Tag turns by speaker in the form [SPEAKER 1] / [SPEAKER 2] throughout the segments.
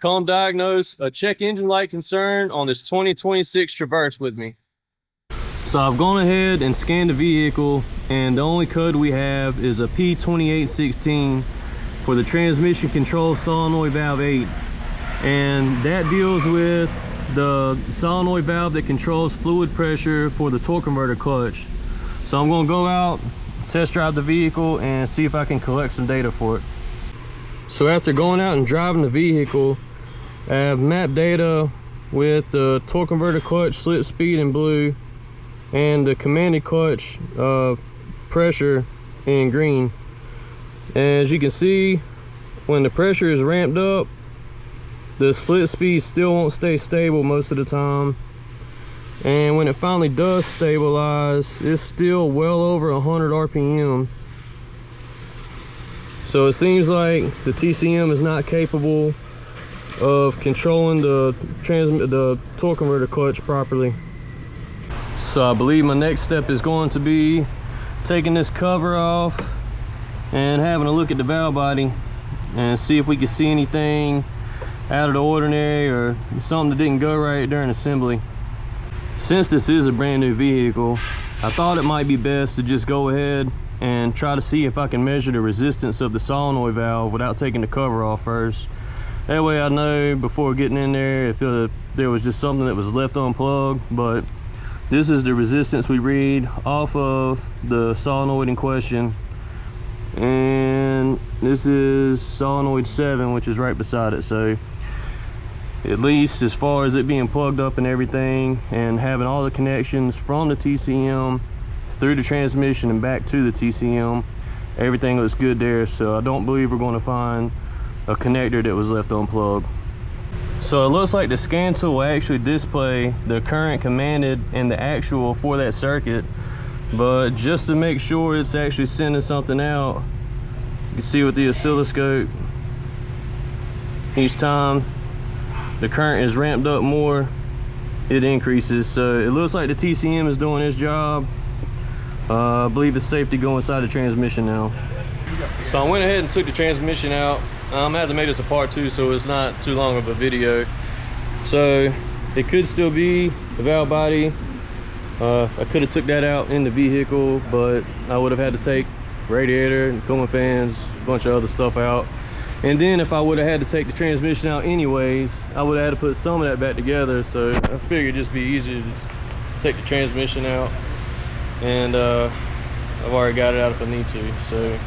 [SPEAKER 1] come diagnose a check engine light concern on this 2026 Traverse with me. So I've gone ahead and scanned the vehicle, and the only code we have is a P2816 for the transmission control solenoid valve 8. And that deals with the solenoid valve that controls fluid pressure for the torque converter clutch. So I'm going to go out, test drive the vehicle, and see if I can collect some data for it. So after going out and driving the vehicle, I have mapped data with the torque converter clutch slip speed in blue and the commanded clutch pressure in green. As you can see, when the pressure is ramped up, the slip speed still won't stay stable most of the time, and when it finally does stabilize, it's still well over 100 RPMs. So it seems like the TCM is not capable of controlling the torque converter clutch properly. So I believe my next step is going to be taking this cover off and having a look at the valve body and see if we can see anything out of the ordinary or something that didn't go right during assembly. Since this is a brand new vehicle, I thought it might be best to just go ahead and try to see if I can measure the resistance of the solenoid valve without taking the cover off first. That way I know before getting in there if there was just something that was left unplugged. But this is the resistance we read off of the solenoid in question, and this is solenoid 7, which is right beside it. So at least as far as it being plugged up and everything and having all the connections from the TCM through the transmission and back to the TCM, everything looks good there. So I don't believe we're going to find a connector that was left unplugged. So it looks like the scan tool will actually display the current commanded and the actual for that circuit, but just to make sure it's actually sending something out, you can see with the oscilloscope, each time the current is ramped up more, it increases. So it looks like the TCM is doing its job. I believe it's safe to go inside the transmission now. So I went ahead and took the transmission out. I'm gonna have to make this a part 2 so it's not too long of a video. So it could still be the valve body. I could have took that out in the vehicle, but I would have had to take radiator and coolant fans, a bunch of other stuff out. And then if I would have had to take the transmission out anyways, I would have had to put some of that back together. So I figured it'd just be easier to just take the transmission out. And I've already got it out if I need to. So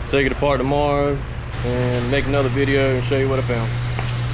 [SPEAKER 1] take it apart tomorrow and make another video and show you what I found.